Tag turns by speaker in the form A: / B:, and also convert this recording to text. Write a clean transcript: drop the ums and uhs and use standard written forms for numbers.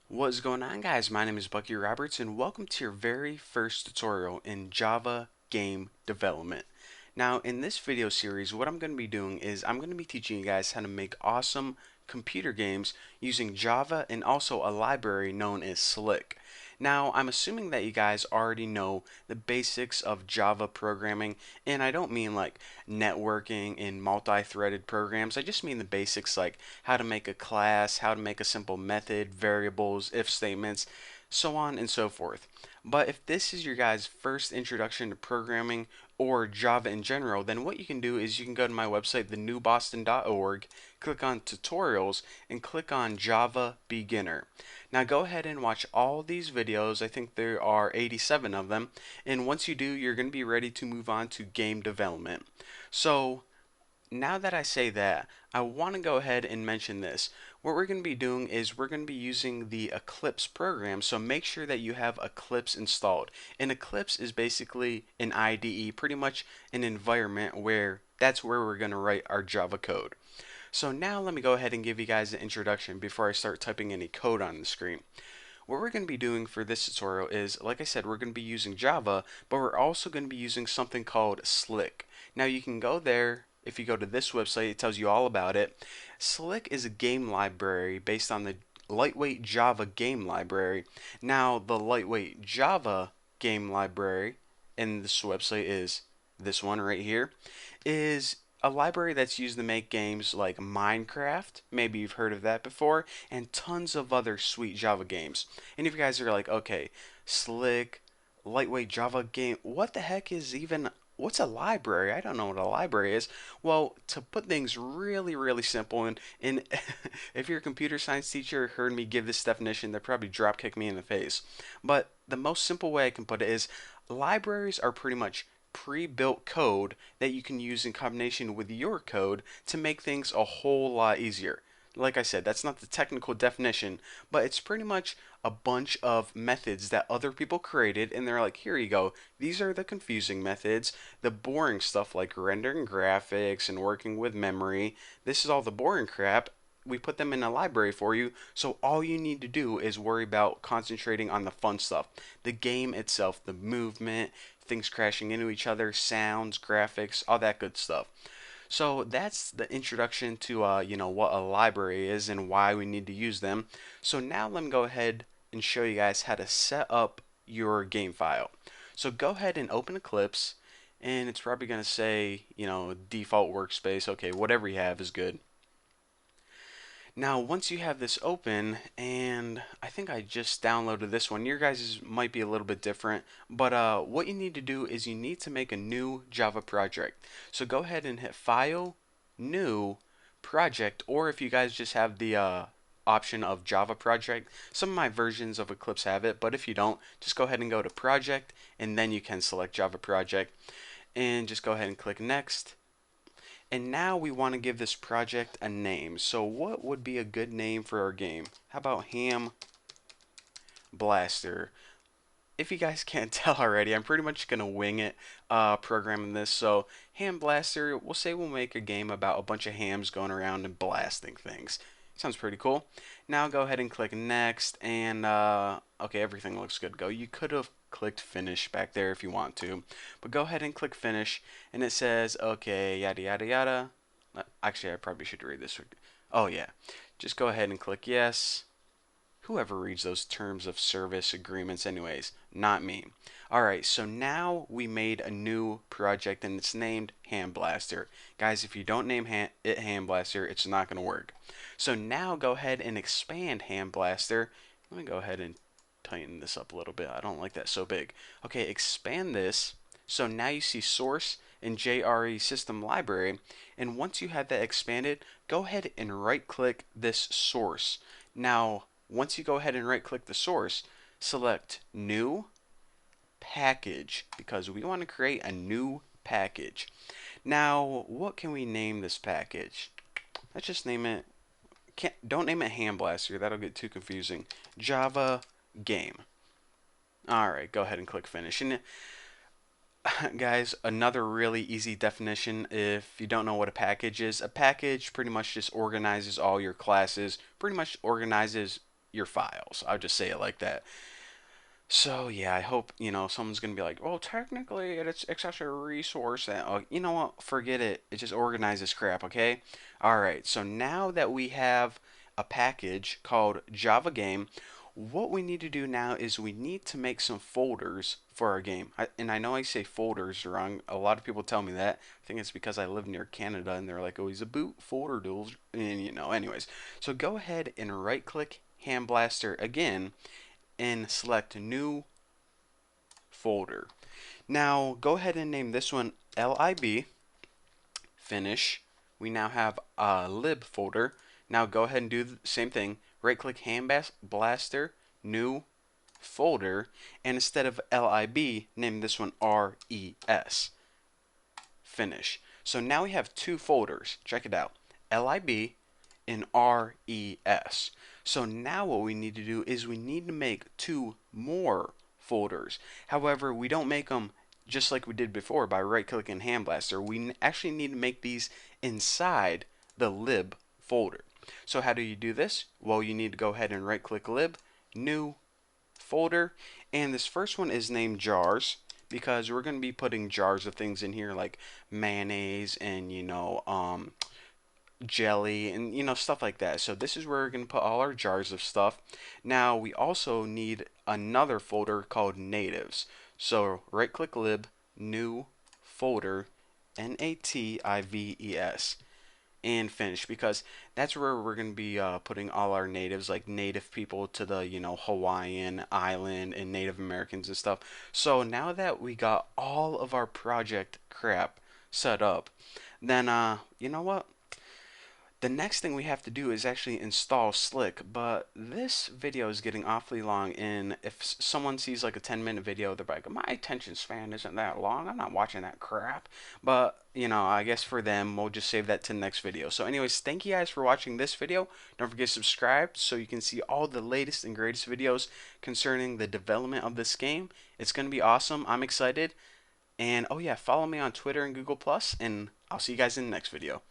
A: What's going on, guys? My name is Bucky Roberts and welcome to your very first tutorial in Java game development. Now in this video series, what I'm going to be doing is I'm going to be teaching you guys how to make awesome computer games using Java and also a library known as Slick. Now, I'm assuming that you guys already know the basics of Java programming, and I don't mean like networking and multi-threaded programs. I just mean the basics like how to make a class, how to make a simple method, variables, if statements, so on and so forth. But if this is your guys' first introduction to programming or Java in general, then what you can do is you can go to my website, thenewboston.org, click on tutorials, and click on Java Beginner. Now go ahead and watch all these videos. I think there are 87 of them. And once you do, you're going to be ready to move on to game development. So now that I say that, I want to go ahead and mention this. What we're going to be doing is we're going to be using the Eclipse program, so make sure that you have Eclipse installed. And Eclipse is basically an IDE, pretty much an environment where that's where we're going to write our Java code. So now let me go ahead and give you guys an introduction before I start typing any code on the screen. What we're going to be doing for this tutorial is, like I said, we're going to be using Java, but we're also going to be using something called Slick. Now you can go there. If you go to this website, it tells you all about it. Slick is a game library based on the lightweight Java game library. Now, the lightweight Java game library in this website is this one right here, is a library that's used to make games like Minecraft, maybe you've heard of that before, and tons of other sweet Java games. And if you guys are like, okay, slick, lightweight Java game, what the heck is even, what's a library? I don't know what a library is. Well, to put things really, really simple, and if your computer science teacher heard me give this definition, they'd probably drop kick me in the face. But the most simple way I can put it is libraries are pretty much pre-built code that you can use in combination with your code to make things a whole lot easier. Like I said, that's not the technical definition, but it's pretty much a bunch of methods that other people created, and they're like, here you go. These are the confusing methods, the boring stuff like rendering graphics and working with memory. This is all the boring crap. We put them in a library for you, so all you need to do is worry about concentrating on the fun stuff. The game itself, the movement, things crashing into each other, sounds, graphics, all that good stuff. So that's the introduction to what a library is and why we need to use them. So now let me go ahead and show you guys how to set up your game file. So go ahead and open Eclipse, and it's probably going to say, default workspace. Okay, whatever you have is good. Now, once you have this open, and I think I just downloaded this one, your guys' might be a little bit different, but what you need to do is you need to make a new Java project. So go ahead and hit File, New, Project, or if you guys just have the option of Java project, some of my versions of Eclipse have it, but if you don't, just go ahead and go to Project, and then you can select Java project, and just go ahead and click Next. And now we want to give this project a name. So what would be a good name for our game? How about Ham Blaster? If you guys can't tell already, I'm pretty much going to wing it programming this. So Ham Blaster, we'll say we'll make a game about a bunch of hams going around and blasting things. Sounds pretty cool. Now go ahead and click next, and okay, everything looks good to go. You could have clicked finish back there if you want to, but go ahead and click finish, and it says okay, yada yada yada. Actually, I probably should read this. Oh yeah, just go ahead and click yes. Whoever reads those terms of service agreements anyways, not me. Alright, so now we made a new project and it's named Ham Blaster. Guys, if you don't name it Ham Blaster, it's not going to work. So now go ahead and expand Ham Blaster. Let me go ahead and tighten this up a little bit. I don't like that so big. Okay, expand this. So now you see source and JRE system library. And once you have that expanded, go ahead and right click this source. Now, once you go ahead and right click the source, select new package because we want to create a new package. Now, what can we name this package? Let's just name it, don't name it Ham Blaster, that'll get too confusing. Java game. Alright, go ahead and click finish. And guys, another really easy definition if you don't know what a package is. A package pretty much just organizes all your classes, pretty much organizes your files. I'll just say it like that. So yeah, I hope someone's gonna be like, well, technically it's accessory resource. And you know what? Forget it. It just organizes crap. Okay. All right. So now that we have a package called Java Game, what we need to do now is we need to make some folders for our game. And I know I say folders wrong. A lot of people tell me that. I think it's because I live near Canada and they're like, oh, he's a boot folder duels. And anyways. So go ahead and right click Hand Blaster again and select new folder. Now go ahead and name this one lib. Finish. We now have a lib folder. Now go ahead and do the same thing. Right click Hand Blaster, new folder, and instead of lib, name this one res. Finish. So now we have two folders. Check it out. lib and res. So now what we need to do is we need to make two more folders. However, we don't make them just like we did before by right clicking Hand Blaster. We actually need to make these inside the lib folder. So how do you do this? Well, you need to go ahead and right click lib, new folder, and this first one is named jars because we're going to be putting jars of things in here like mayonnaise and jelly and stuff like that. So this is where we're going to put all our jars of stuff. Now we also need another folder called natives. So right click lib, new folder, natives, and finish, because that's where we're going to be putting all our natives, like native people to the Hawaiian island and Native Americans and stuff. So now that we got all of our project crap set up, then you know what, the next thing we have to do is actually install Slick, but this video is getting awfully long, and if someone sees like a 10-minute video, they're like, my attention span isn't that long, I'm not watching that crap. But, I guess for them, we'll just save that to the next video. So anyways, thank you guys for watching this video. Don't forget to subscribe so you can see all the latest and greatest videos concerning the development of this game. It's going to be awesome. I'm excited. And, oh yeah, follow me on Twitter and Google+, and I'll see you guys in the next video.